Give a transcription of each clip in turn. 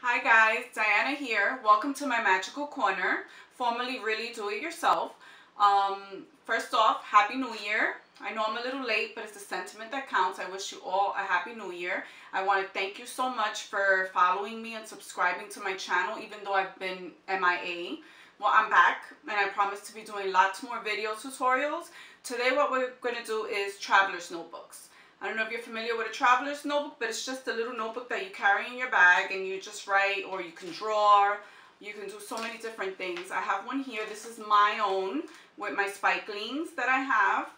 Hi guys, Diana here. Welcome to my magical corner, formerly Really Do It Yourself. First off, Happy New Year. I know I'm a little late, but it's the sentiment that counts. I wish you all a Happy New Year. I want to thank you so much for following me and subscribing to my channel, even though I've been MIA. Well, I'm back, and I promise to be doing lots more video tutorials. Today what we're going to do is traveler's notebooks. I don't know if you're familiar with a traveler's notebook, but it's just a little notebook that you carry in your bag and you just write, or you can draw. You can do so many different things. I have one here. This is my own with my spikelings that I have.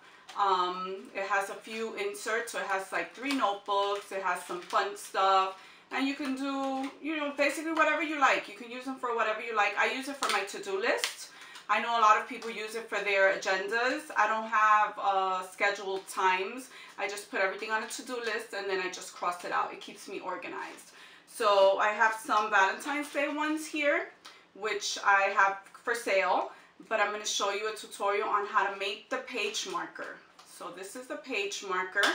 It has a few inserts, so it has like 3 notebooks. It has some fun stuff. And you can do, basically whatever you like. You can use them for whatever you like. I use it for my to-do list. I know a lot of people use it for their agendas. I don't have scheduled times. I just put everything on a to-do list and then I just cross it out. It keeps me organized. So I have some Valentine's Day ones here, which I have for sale. But I'm going to show you a tutorial on how to make the page marker. So this is the page marker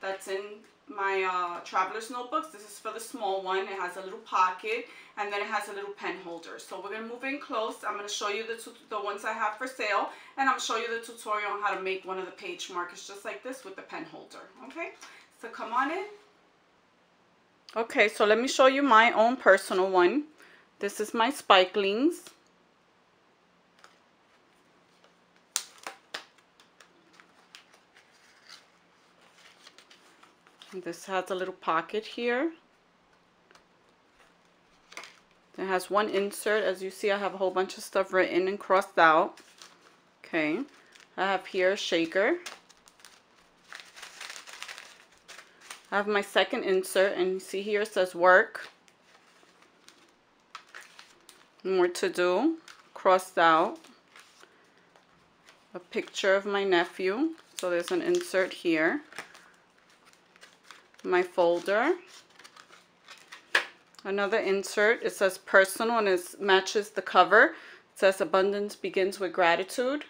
that's in my traveler's notebooks. This is for the small one. It has a little pocket and then it has a little pen holder. So we're going to move in close. I'm going to show you the ones I have for sale, and I'm going to show you the tutorial on how to make one of the page markers just like this with the pen holder. Okay, so come on in. Okay, so let me show you my own personal one. This is my spikelings. This has a little pocket here. It has one insert. As you see, I have a whole bunch of stuff written and crossed out. Okay, I have here a shaker. I have my second insert, and you see here it says work. More to do. Crossed out. A picture of my nephew. So there's an insert here. My folder. Another insert. It says personal and it matches the cover. It says abundance begins with gratitude.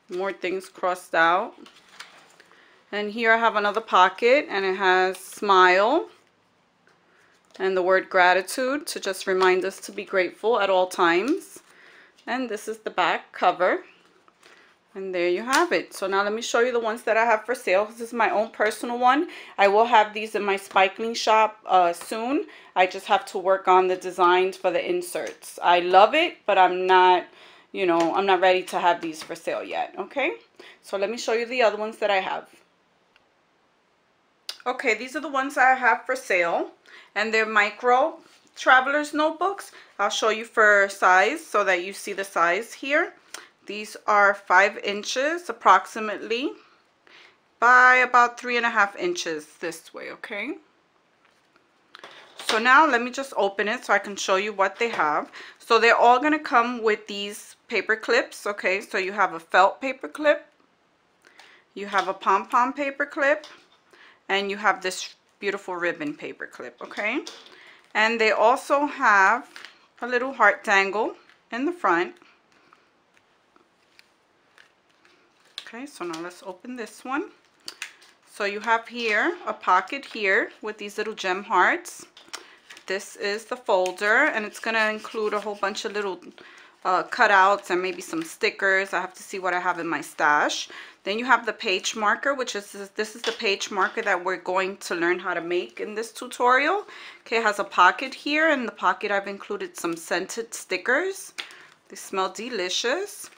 More things crossed out. And here I have another pocket, and it has smile and the word gratitude to just remind us to be grateful at all times. And this is the back cover. And there you have it. So now let me show you the ones that I have for sale. This is my own personal one. I will have these in my spikeling shop soon. I just have to work on the designs for the inserts. I love it, but I'm not, I'm not ready to have these for sale yet. Okay, so let me show you the other ones that I have. Okay, these are the ones I have for sale, and they're micro traveler's notebooks. I'll show you for size so that you see the size here. These are 5 inches approximately by about 3.5 inches this way. Okay, so now let me just open it so I can show you what they have. So they're all going to come with these paper clips. Okay, so you have a felt paper clip, you have a pom-pom paper clip, and you have this beautiful ribbon paper clip. Okay, and they also have a little heart dangle in the front. Okay, so now let's open this one. So you have here a pocket here with these little gem hearts. This is the folder, and it's going to include a whole bunch of little cutouts and maybe some stickers. I have to see what I have in my stash. Then you have the page marker, which is this is the page marker that we're going to learn how to make in this tutorial. Okay, it has a pocket here. In the pocket I've included some scented stickers. They smell delicious.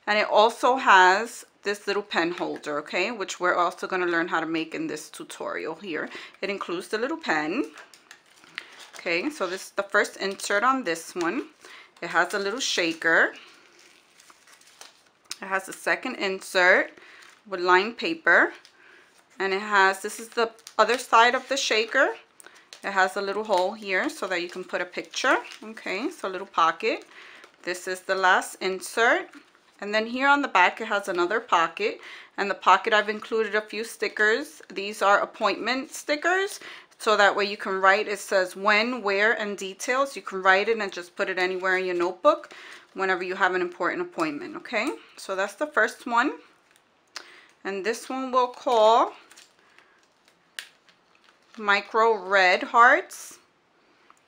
And it also has this little pen holder, okay, which we're also going to learn how to make in this tutorial here. It includes the little pen. Okay, so this is the first insert on this one. It has a little shaker. It has a second insert with lined paper, and it has, this is the other side of the shaker. It has a little hole here so that you can put a picture. Okay, so a little pocket. This is the last insert. And then here on the back it has another pocket, and the pocket I've included a few stickers. These are appointment stickers, so that way you can write, it says when, where, and details. You can write it and just put it anywhere in your notebook whenever you have an important appointment. Okay, so that's the first one, and this one we'll call micro red hearts.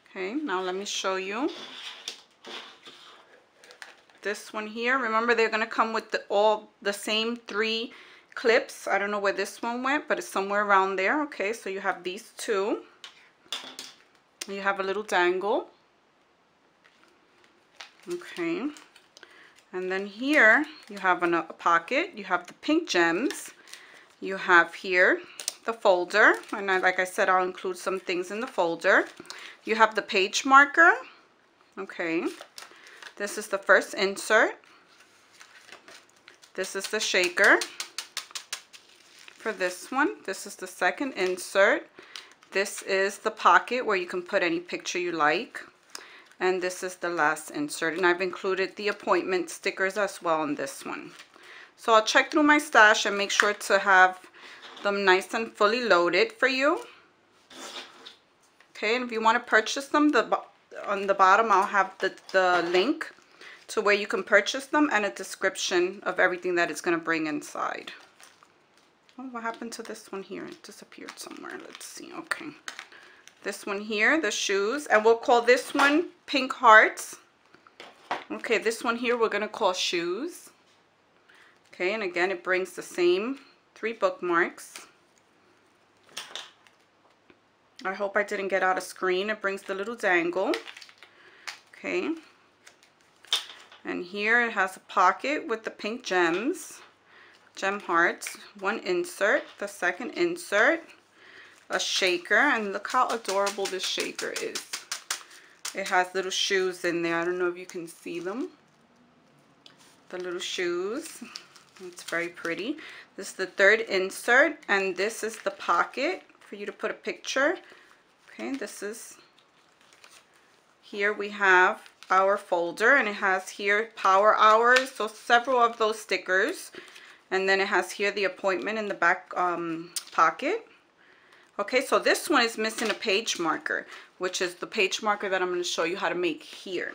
Okay, now let me show you. This one here, remember they're going to come with all the same 3 clips. I don't know where this one went, but it's somewhere around there. Okay, so you have these 2. You have a little dangle. Okay, and then here you have a pocket. You have the pink gems. You have here the folder, and like I said, I'll include some things in the folder. You have the page marker. Okay, this is the first insert. This is the shaker for this one. This is the second insert. This is the pocket where you can put any picture you like. And this is the last insert. And I've included the appointment stickers as well in this one. So I'll check through my stash and make sure to have them nice and fully loaded for you. Okay, and if you want to purchase them, on the bottom I'll have the link to where you can purchase them and a description of everything that it's going to bring inside. Oh, what happened to this one here? It disappeared somewhere. Let's see. Okay. This one here, the shoes, and we'll call this one pink hearts. Okay, this one here we're going to call shoes. Okay, and again, it brings the same 3 bookmarks. I hope I didn't get out of screen. It brings the little dangle. Okay. And here it has a pocket with the pink gems, gem hearts, 1 insert, the second insert, a shaker, and look how adorable this shaker is. It has little shoes in there. I don't know if you can see them. The little shoes. It's very pretty. This is the third insert, and this is the pocket for you to put a picture. Okay, this is, here we have our folder, and it has here power hours, so several of those stickers, and then it has here the appointment in the back pocket. Okay, so this one is missing a page marker, which is the page marker that I'm going to show you how to make here.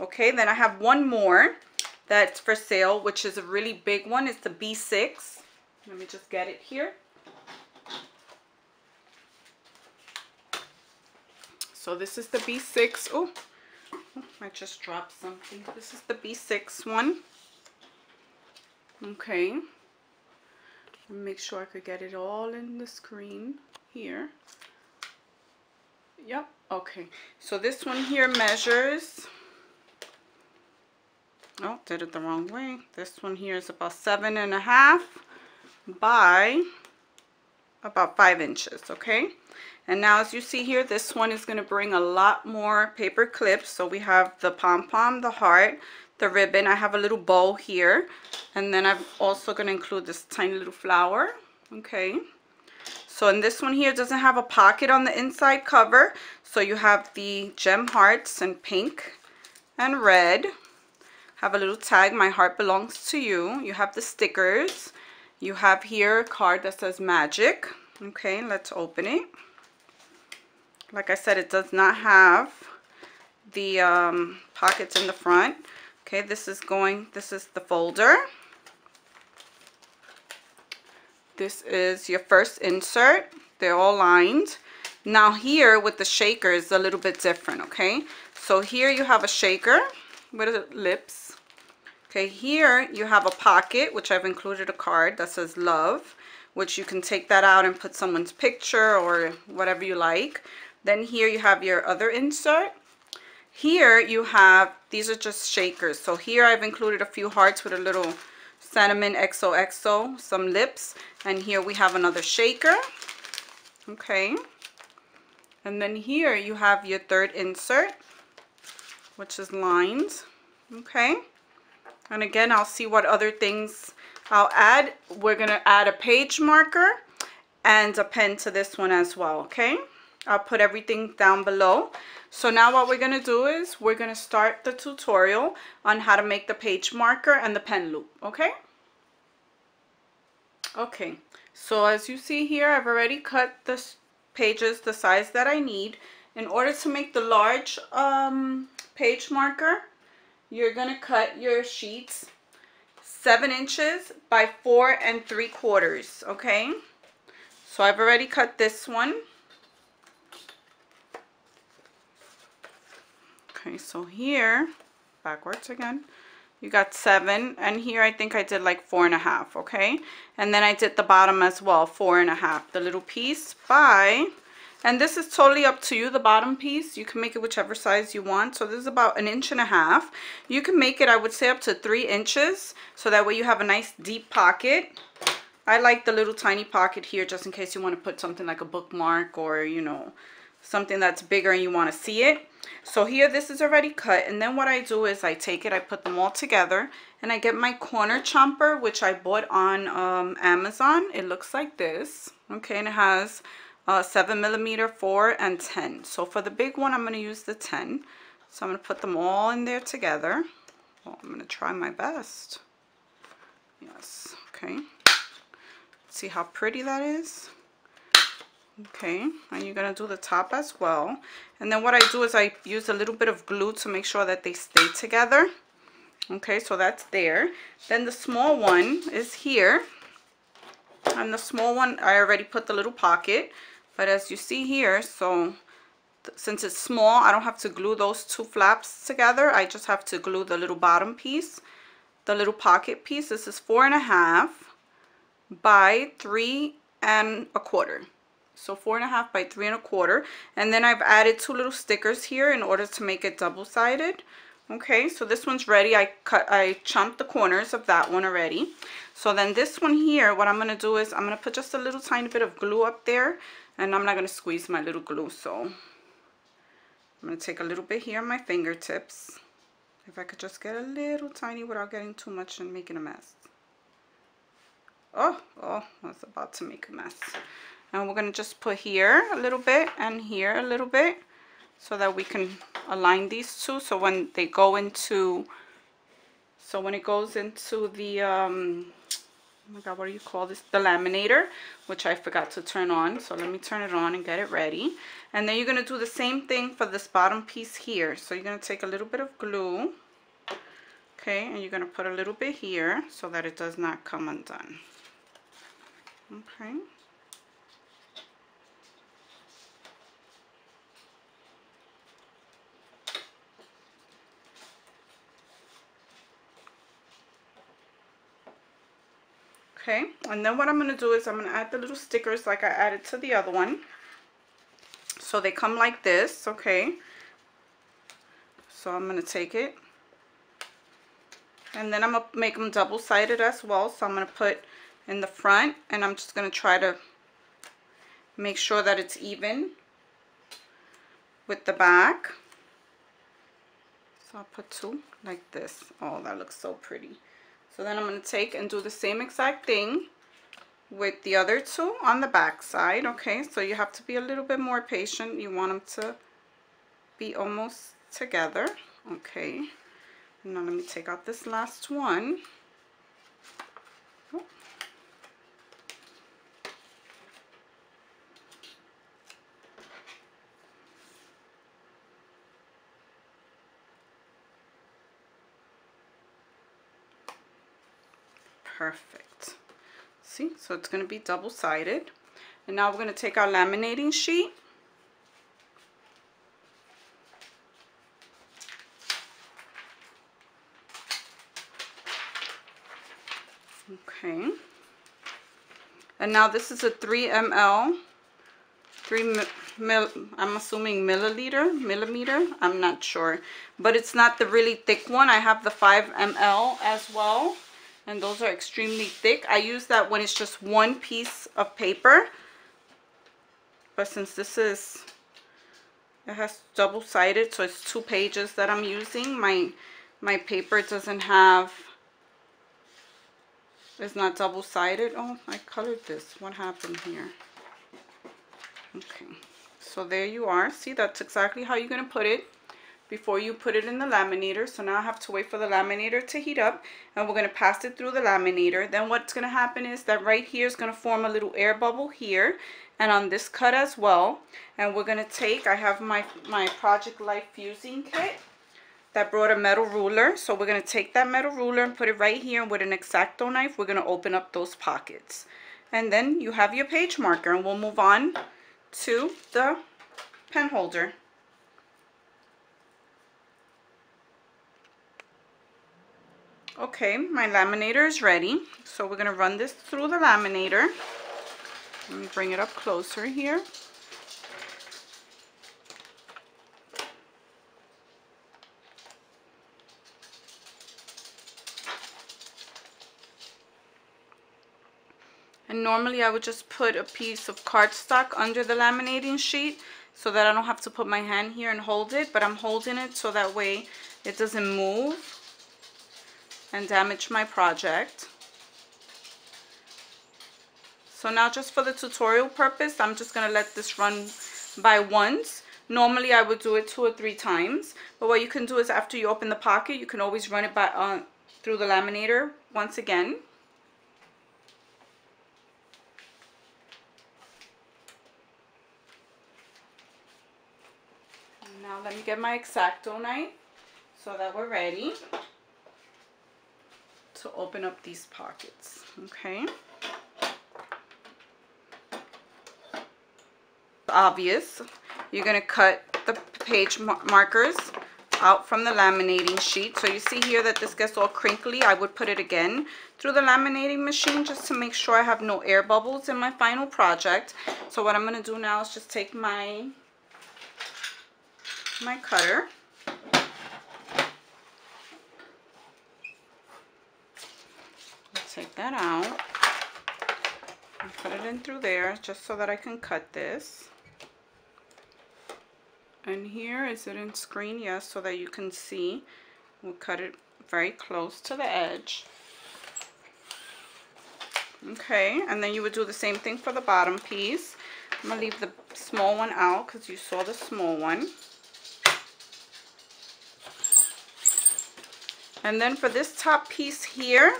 Okay, then I have one more that's for sale, which is a really big one. It's the B6. Let me just get it here. So this is the B6. Oh, I just dropped something. This is the B6 one. Okay. Make sure I could get it all in the screen here. Yep. Okay. So this one here measures, oh, did it the wrong way. This one here is about 7.5 by about 5 inches. Okay. And now as you see here, this one is going to bring a lot more paper clips. So we have the pom-pom, the heart, the ribbon. I have a little bow here, and then I'm also going to include this tiny little flower. Okay, so in this one here, it doesn't have a pocket on the inside cover, so you have the gem hearts in pink and red. Have a little tag, my heart belongs to you. You have the stickers. You have here a card that says magic. Okay, let's open it. Like I said, it does not have the pockets in the front. Okay, this is the folder. This is your first insert. They're all lined. Now here with the shaker is a little bit different, okay? So here you have a shaker with lips. Okay, here you have a pocket, which I've included a card that says love, which you can take that out and put someone's picture or whatever you like. Then here you have your other insert. Here you have, these are just shakers. So here I've included a few hearts with a little cinnamon XOXO, some lips, and here we have another shaker. Okay. And then here you have your third insert, which is lined. Okay. And again, I'll see what other things I'll add. We're going to add a page marker and a pen to this one as well. Okay. I'll put everything down below. So now what we're going to do is we're going to start the tutorial on how to make the page marker and the pen loop. Okay. Okay. So as you see here, I've already cut the pages the size that I need. In order to make the large page marker, you're going to cut your sheets 7 inches by 4 3/4. Okay. So I've already cut this one. Okay, so here, backwards again, you got 7, and here I think I did like 4.5, okay? And then I did the bottom as well, 4.5, the little piece by, and this is totally up to you, the bottom piece. You can make it whichever size you want. So this is about 1.5 inches. You can make it, I would say, up to 3 inches, so that way you have a nice deep pocket. I like the little tiny pocket here just in case you want to put something like a bookmark or, you know, something that's bigger and you want to see it. So here, this is already cut, and then what I do is I take it, I put them all together, and I get my corner chomper, which I bought on Amazon. It looks like this, okay, and it has 7mm, 4, and 10. So for the big one, I'm going to use the 10. So I'm going to put them all in there together. Well, I'm going to try my best. Yes, okay. See how pretty that is? Okay, and you're going to do the top as well. And then what I do is I use a little bit of glue to make sure that they stay together. Okay, so that's there. Then the small one is here. And the small one, I already put the little pocket. But as you see here, so since it's small, I don't have to glue those 2 flaps together. I just have to glue the little bottom piece, the little pocket piece. This is 4.5 by 3.25. So 4.5 by 3.25, and then I've added 2 little stickers here in order to make it double-sided. Okay, so this one's ready. I chomped the corners of that one already. So then this one here, what I'm going to do is I'm going to put just a little tiny bit of glue up there, and I'm not going to squeeze my little glue. So I'm going to take a little bit here on my fingertips. If I could just get a little tiny without getting too much and making a mess. Oh, I was about to make a mess. And we're going to just put here a little bit and here a little bit so that we can align these two. So when they go into, so when it goes into the, oh my God, what do you call this? The laminator, which I forgot to turn on. So let me turn it on and get it ready. And then you're going to do the same thing for this bottom piece here. So you're going to take a little bit of glue. Okay, and you're going to put a little bit here so that it does not come undone. Okay. Okay, and then what I'm going to do is I'm going to add the little stickers like I added to the other one. So they come like this, okay. So I'm going to take it. And then I'm going to make them double-sided as well. So I'm going to put in the front, and I'm just going to try to make sure that it's even with the back. So I'll put 2 like this. Oh, that looks so pretty. So then I'm going to take and do the same exact thing with the other 2 on the back side. Okay, so you have to be a little bit more patient. You want them to be almost together. Okay, now let me take out this last one. Oh. Perfect. See, so it's going to be double-sided. And now we're going to take our laminating sheet. Okay. And now this is a 3 ml, I'm assuming millimeter, I'm not sure. But it's not the really thick one. I have the 5 ml as well. And those are extremely thick. I use that when it's just one piece of paper. But since this is, it has double-sided, so it's 2 pages that I'm using. My paper doesn't have, it's not double-sided. Oh, I colored this. What happened here? Okay, so there you are. See, that's exactly how you're going to put it before you put it in the laminator. So now I have to wait for the laminator to heat up, and we're going to pass it through the laminator. Then what's going to happen is that right here is going to form a little air bubble here, and on this cut as well. And we're going to take, I have my Project Life fusing kit that brought a metal ruler. So we're going to take that metal ruler and put it right here, and with an X-Acto knife we're going to open up those pockets. And then you have your page marker, and we'll move on to the pen holder. Okay, my laminator is ready. So we're going to run this through the laminator. Let me bring it up closer here. And normally I would just put a piece of cardstock under the laminating sheet so that I don't have to put my hand here and hold it, but I'm holding it so that way it doesn't move and damage my project. So now just for the tutorial purpose, I'm just gonna let this run by once. Normally I would do it 2 or 3 times, but what you can do is after you open the pocket, you can always run it by through the laminator once again. Now let me get my X-Acto knife so that we're ready to open up these pockets. Okay. Obvious, you're going to cut the page markers out from the laminating sheet. So you see here that this gets all crinkly. I would put it again through the laminating machine just to make sure I have no air bubbles in my final project. So what I'm going to do now is just take my cutter. Take that out and put it in through there just so that I can cut this. And here, is it in screen? Yes, so that you can see. We'll cut it very close to the edge. Okay, and then you would do the same thing for the bottom piece. I'm going to leave the small one out because you saw the small one. And then for this top piece here,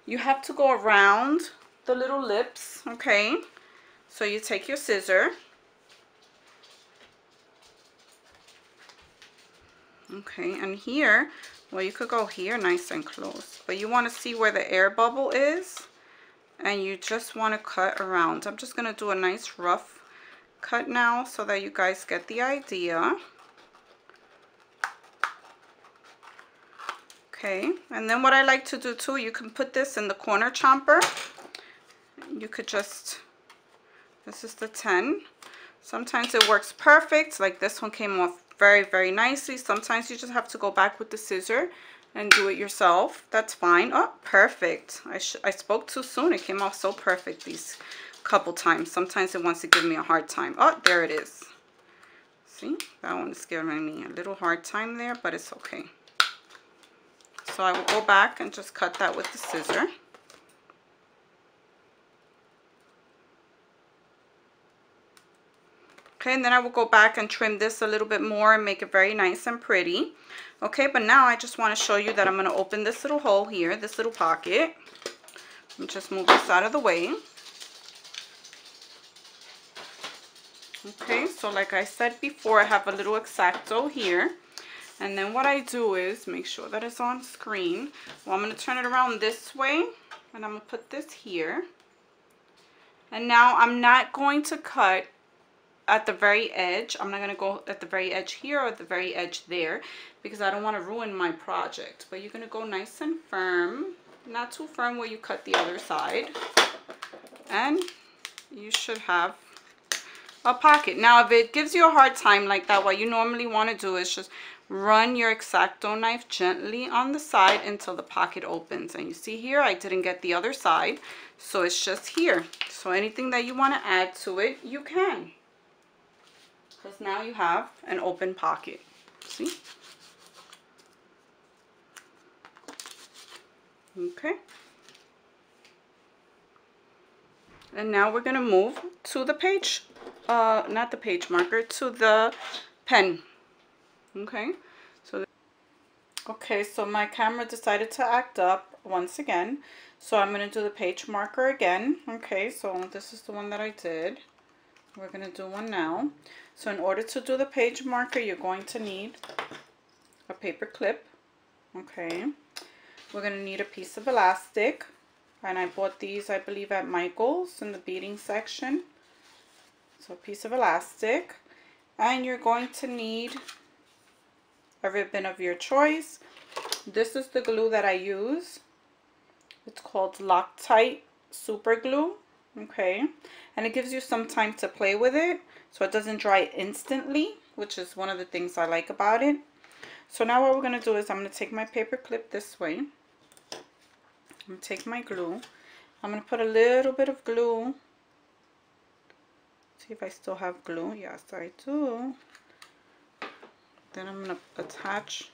you have to go around the little lips, okay? So you take your scissor. Okay, and here, well, you could go here nice and close, but you want to see where the air bubble is, and you just want to cut around. I'm just going to do a nice rough cut now so that you guys get the idea. Okay, and then what I like to do too, you can put this in the corner chomper. You could just, this is the 10. Sometimes it works perfect, like this one came off very, very nicely. Sometimes you just have to go back with the scissor and do it yourself. That's fine. Oh, perfect. I spoke too soon. It came off so perfect these couple times. Sometimes it wants to give me a hard time. Oh, there it is. See, that one is giving me a little hard time there, but it's okay. So I will go back and just cut that with the scissor. Okay, and then I will go back and trim this a little bit more and make it very nice and pretty. Okay, but now I just want to show you that I'm going to open this little hole here, this little pocket. Let me just move this out of the way. Okay, so like I said before, I have a little X-Acto here. And then what I do is make sure that it's on screen. Well, I'm going to turn it around this way, and I'm going to put this here. And now I'm not going to cut at the very edge. I'm not going to go at the very edge here or at the very edge there because I don't want to ruin my project. But you're going to go nice and firm, not too firm where you cut the other side. And you should have a pocket. Now, if it gives you a hard time like that, what you normally want to do is just run your X-Acto knife gently on the side until the pocket opens. And you see here, I didn't get the other side, so it's just here. So anything that you want to add to it, you can. Because now you have an open pocket. See? Okay. And now we're going to move to the page, not the page marker, to the pen. Okay. So my camera decided to act up once again. So I'm going to do the page marker again. Okay, so this is the one that I did. We're going to do one now. So in order to do the page marker, you're going to need a paper clip. Okay. We're going to need a piece of elastic. And I bought these, I believe, at Michael's in the beading section. So a piece of elastic. And you're going to need a ribbon of your choice. This is the glue that I use. It's called Loctite Super Glue. Okay, and it gives you some time to play with it, so it doesn't dry instantly, which is one of the things I like about it. So now what we're going to do is I'm going to take my paper clip this way. I'm going to take my glue. I'm going to put a little bit of glue. See if I still have glue. Yes, I do. Then I'm going to attach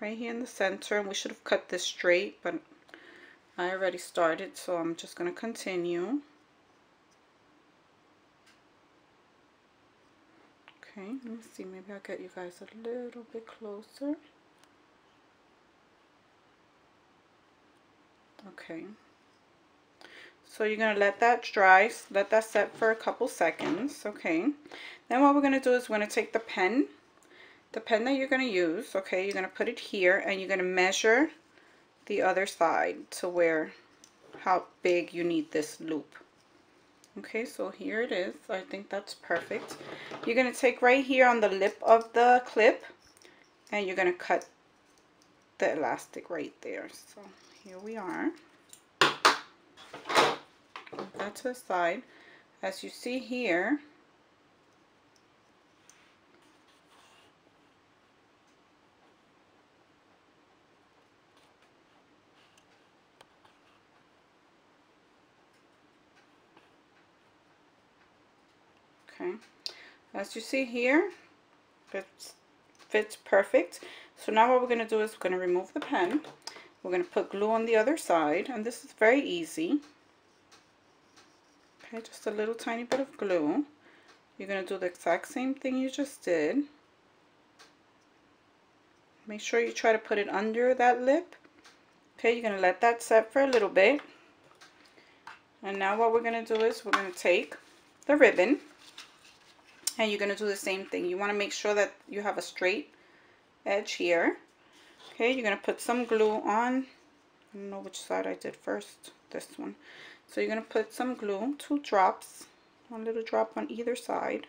right here in the center. We should have cut this straight, but I already started, so I'm just going to continue. Okay, let me see, maybe I'll get you guys a little bit closer. Okay, so you're going to let that dry, let that set for a couple seconds. Okay, then what we're going to do is we're going to take the pen that you're going to use. Okay, you're going to put it here and you're going to measure the other side to how big you need this loop. Okay, so here it is. I think that's perfect. You're going to take right here on the lip of the clip and you're going to cut the elastic right there. So here we are. Move that to the side. As you see here, okay, as you see here, it fits perfect. So now what we're going to do is we're going to remove the pen. We're going to put glue on the other side, and this is very easy. Okay, just a little tiny bit of glue. You're going to do the exact same thing you just did. Make sure you try to put it under that lip. Okay, you're going to let that set for a little bit. And now what we're going to do is we're going to take the ribbon and you're going to do the same thing. You want to make sure that you have a straight edge here. Okay, you're going to put some glue on. I don't know which side I did first. This one. So you're going to put some glue, 2 drops, 1 little drop on either side.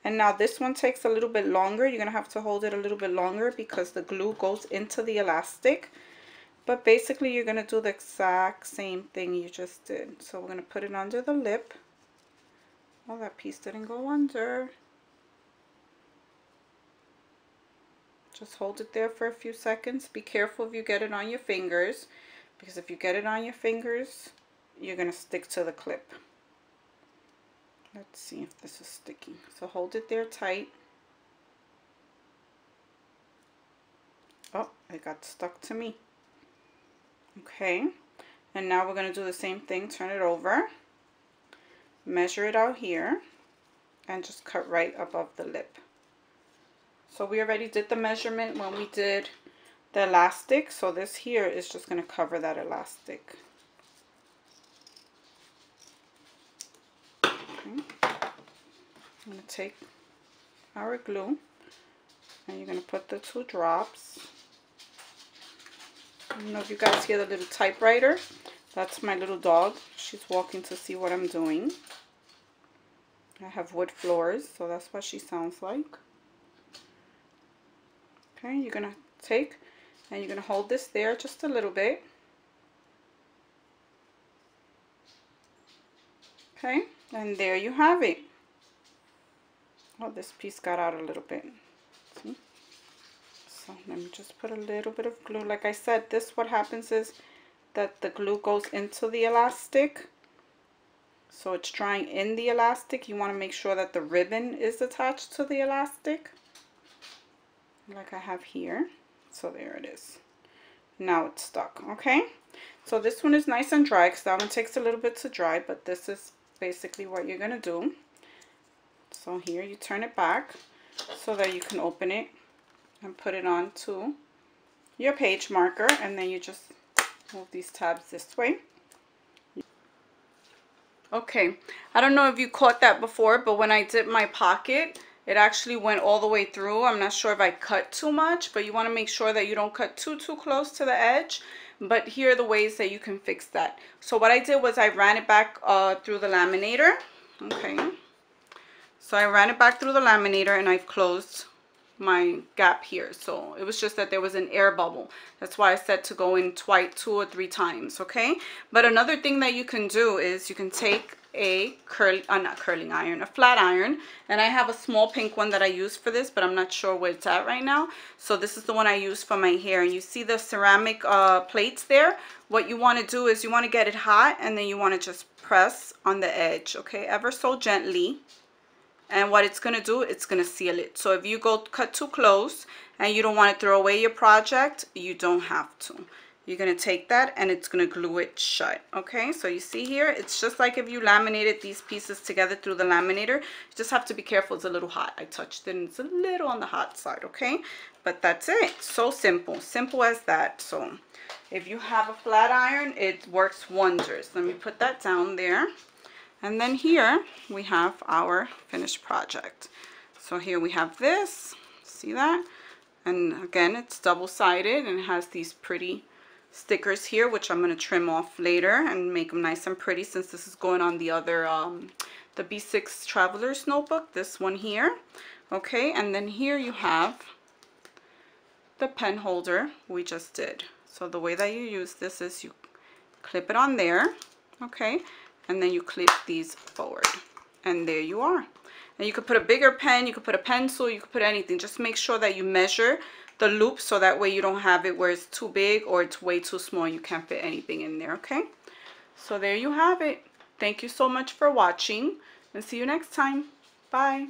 And now this one takes a little bit longer. You're going to have to hold it a little bit longer because the glue goes into the elastic. But basically you're going to do the exact same thing you just did. So we're going to put it under the lip. Oh, that piece didn't go under. Just hold it there for a few seconds. Be careful if you get it on your fingers, because if you get it on your fingers, you're going to stick to the clip. Let's see if this is sticky. So hold it there tight. Oh, it got stuck to me. Okay, and now we're going to do the same thing. Turn it over. Measure it out here and just cut right above the lip. So we already did the measurement when we did the elastic, so this here is just going to cover that elastic. Okay. I'm going to take our glue and you're going to put the 2 drops. I don't know if you guys hear the little typewriter. That's my little dog. She's walking to see what I'm doing. I have wood floors, so that's what she sounds like. Okay, you're going to take and you're going to hold this there just a little bit. Okay, and there you have it. Oh, this piece got out a little bit. See? So let me just put a little bit of glue. Like I said, what happens is that the glue goes into the elastic. So it's drying in the elastic. You want to make sure that the ribbon is attached to the elastic. Like I have here. So there it is. Now it's stuck. Okay. So this one is nice and dry because that one takes a little bit to dry. But this is basically what you're going to do. So here you turn it back so that you can open it and put it onto your page marker. And then you just move these tabs this way. Okay, I don't know if you caught that before, but when I did my pocket, it actually went all the way through. I'm not sure if I cut too much, but you want to make sure that you don't cut too close to the edge. But here are the ways that you can fix that. So what I did was I ran it back through the laminator. Okay, so I ran it back through the laminator and I've closed my gap here. So it was just that there was an air bubble. That's why I said to go in twice, 2 or 3 times, okay? But another thing that you can do is you can take a not curling iron, a flat iron, and I have a small pink one that I use for this, but I'm not sure where it's at right now. So this is the one I use for my hair, and you see the ceramic plates there. What you want to do is you want to get it hot, and then you want to just press on the edge, okay, ever so gently. And what it's going to do, it's going to seal it. So if you cut too close and you don't want to throw away your project, you don't have to. You're going to take that and it's going to glue it shut. Okay, so you see here, it's just like if you laminated these pieces together through the laminator. You just have to be careful. It's a little hot. I touched it and it's a little on the hot side. Okay, but that's it. So simple. Simple as that. So if you have a flat iron, it works wonders. Let me put that down there. And then here we have our finished project. So here we have this, see that? And again, it's double-sided and it has these pretty stickers here, which I'm gonna trim off later and make them nice and pretty, since this is going on the other, the B6 Travelers Notebook, this one here. Okay, and then here you have the pen holder we just did. So the way that you use this is you clip it on there, okay? And then you clip these forward, and there you are. And you could put a bigger pen, you could put a pencil, you could put anything. Just make sure that you measure the loop, so that way you don't have it where it's too big or it's way too small. You can't fit anything in there, okay? So there you have it. Thank you so much for watching, and see you next time. Bye.